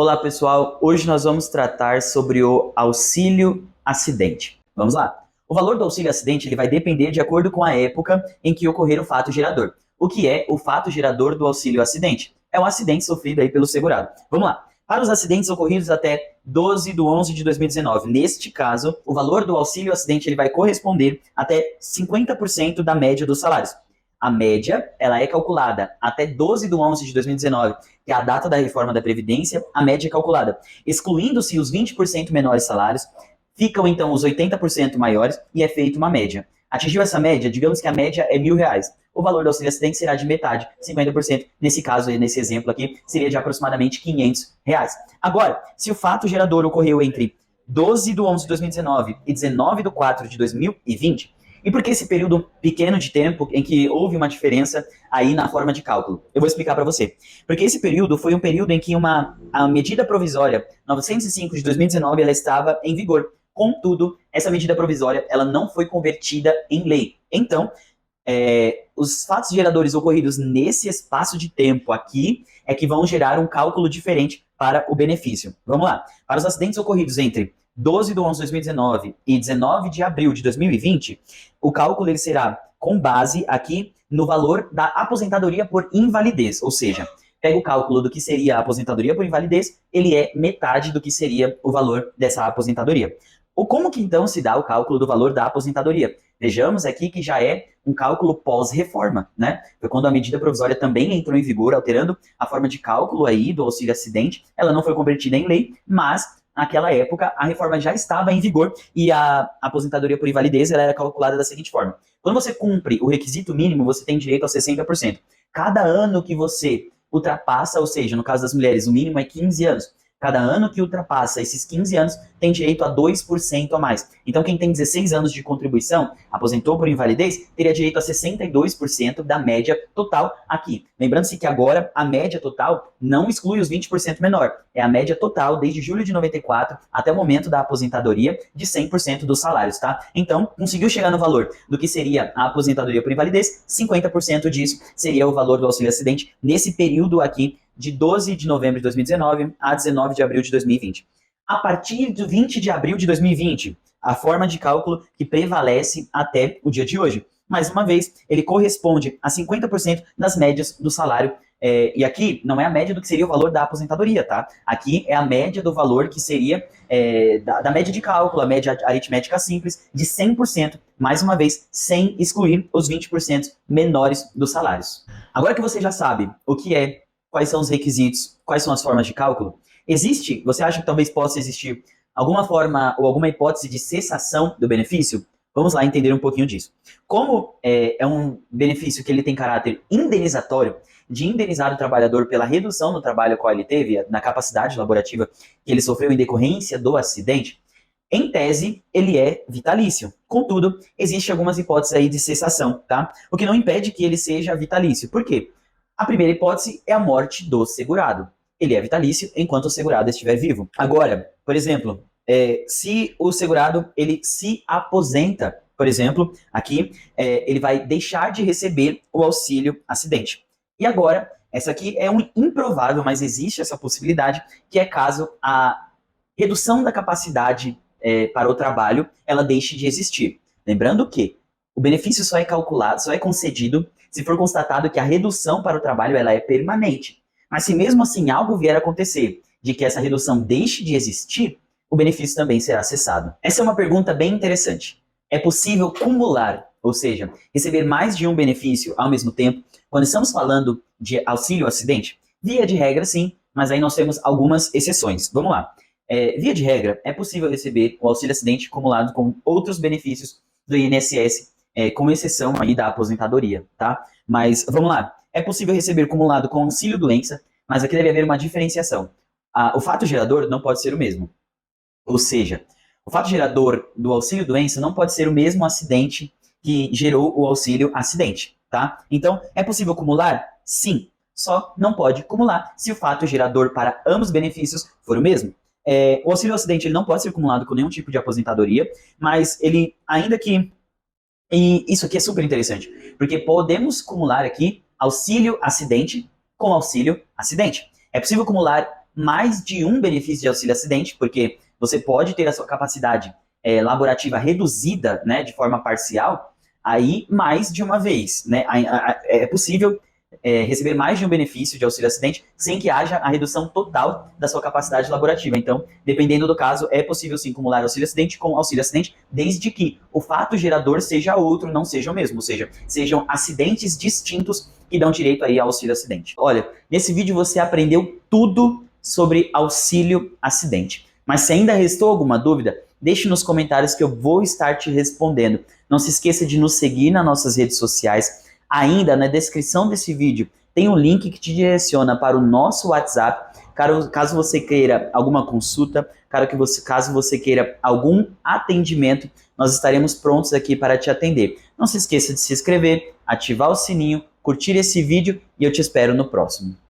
Olá pessoal, hoje nós vamos tratar sobre o auxílio acidente. Vamos lá. O valor do auxílio acidente ele vai depender de acordo com a época em que ocorrer o fato gerador. O que é o fato gerador do auxílio acidente? É um acidente sofrido aí pelo segurado. Vamos lá. Para os acidentes ocorridos até 12 de 11 de 2019, neste caso, o valor do auxílio acidente ele vai corresponder até 50% da média dos salários. A média, ela é calculada até 12 de 11 de 2019, que é a data da reforma da Previdência, a média é calculada. Excluindo-se os 20% menores salários, ficam então os 80% maiores e é feita uma média. Atingiu essa média, digamos que a média é R$1.000. O valor do auxílio acidente será de metade, 50%. Nesse caso, nesse exemplo aqui, seria de aproximadamente R$500. Agora, se o fato gerador ocorreu entre 12 de 11 de 2019 e 19 de 4 de 2020, e por que esse período pequeno de tempo em que houve uma diferença aí na forma de cálculo? Eu vou explicar para você. Porque esse período foi um período em que a medida provisória 905 de 2019 ela estava em vigor. Contudo, essa medida provisória ela não foi convertida em lei. Então, os fatos geradores ocorridos nesse espaço de tempo aqui é que vão gerar um cálculo diferente para o benefício. Vamos lá. Para os acidentes ocorridos entre 12 de 11 de 2019 e 19 de abril de 2020, o cálculo ele será com base aqui no valor da aposentadoria por invalidez, ou seja, pega o cálculo do que seria a aposentadoria por invalidez, ele é metade do que seria o valor dessa aposentadoria. Como que então se dá o cálculo do valor da aposentadoria? Vejamos aqui que já é um cálculo pós-reforma, né? Foi quando a medida provisória também entrou em vigor, alterando a forma de cálculo aí do auxílio acidente. Ela não foi convertida em lei, mas naquela época a reforma já estava em vigor e a aposentadoria por invalidez ela era calculada da seguinte forma. Quando você cumpre o requisito mínimo, você tem direito a 60%. Cada ano que você ultrapassa, ou seja, no caso das mulheres, o mínimo é 15 anos. Cada ano que ultrapassa esses 15 anos tem direito a 2% a mais. Então, quem tem 16 anos de contribuição, aposentou por invalidez, teria direito a 62% da média total aqui. Lembrando-se que agora a média total não exclui os 20% menor. É a média total desde julho de 94 até o momento da aposentadoria de 100% dos salários, tá? Então, conseguiu chegar no valor do que seria a aposentadoria por invalidez, 50% disso seria o valor do auxílio acidente nesse período aqui de 12 de novembro de 2019 a 19 de abril de 2020. A partir de 20 de abril de 2020, a forma de cálculo que prevalece até o dia de hoje. Mais uma vez, ele corresponde a 50% das médias do salário. E aqui não é a média do que seria o valor da aposentadoria, tá? Aqui é a média do valor que seria da média de cálculo, a média aritmética simples, de 100%, mais uma vez, sem excluir os 20% menores dos salários. Agora que você já sabe o que é, quais são os requisitos, quais são as formas de cálculo, você acha que talvez possa existir alguma forma ou alguma hipótese de cessação do benefício? Vamos lá entender um pouquinho disso. Como é um benefício que ele tem caráter indenizatório, de indenizar o trabalhador pela redução no trabalho qual ele teve, na capacidade laborativa que ele sofreu em decorrência do acidente, em tese, ele é vitalício. Contudo, existem algumas hipóteses aí de cessação, tá? O que não impede que ele seja vitalício. Por quê? A primeira hipótese é a morte do segurado. Ele é vitalício enquanto o segurado estiver vivo. Agora, por exemplo, se o segurado ele se aposenta, por exemplo, aqui ele vai deixar de receber o auxílio acidente. E agora, essa aqui é um improvável, mas existe essa possibilidade, que é caso a redução da capacidade para o trabalho ela deixe de existir. Lembrando que o benefício só é calculado, só é concedido se for constatado que a redução para o trabalho ela é permanente. Mas se mesmo assim algo vier a acontecer de que essa redução deixe de existir, o benefício também será cessado. Essa é uma pergunta bem interessante. É possível cumular, ou seja, receber mais de um benefício ao mesmo tempo, quando estamos falando de auxílio acidente? Via de regra, sim, mas aí nós temos algumas exceções. Vamos lá. Via de regra, é possível receber o auxílio acidente acumulado com outros benefícios do INSS, com exceção aí da aposentadoria, tá? Mas vamos lá. É possível receber cumulado com auxílio doença, mas aqui deve haver uma diferenciação. O fato gerador não pode ser o mesmo. Ou seja, o fato gerador do auxílio doença não pode ser o mesmo acidente que gerou o auxílio acidente, tá? Então, é possível cumular? Sim. Só não pode cumular se o fato gerador para ambos os benefícios for o mesmo. O auxílio acidente ele não pode ser cumulado com nenhum tipo de aposentadoria, mas ele, ainda que... E isso aqui é super interessante, porque podemos cumular aqui auxílio acidente com auxílio acidente. É possível acumular mais de um benefício de auxílio acidente, porque você pode ter a sua capacidade laborativa reduzida, né, de forma parcial, aí mais de uma vez, né? É possível receber mais de um benefício de auxílio acidente sem que haja a redução total da sua capacidade laborativa. Então, dependendo do caso, é possível sim acumular auxílio acidente com auxílio acidente, desde que o fato gerador seja outro, não seja o mesmo, ou seja, sejam acidentes distintos que dão direito aí ao auxílio acidente. Olha, nesse vídeo você aprendeu tudo sobre auxílio acidente. Mas se ainda restou alguma dúvida, deixe nos comentários que eu vou estar te respondendo. Não se esqueça de nos seguir nas nossas redes sociais. Ainda na descrição desse vídeo tem um link que te direciona para o nosso WhatsApp, caso você queira alguma consulta, caso você queira algum atendimento, nós estaremos prontos aqui para te atender. Não se esqueça de se inscrever, ativar o sininho, curtir esse vídeo e eu te espero no próximo.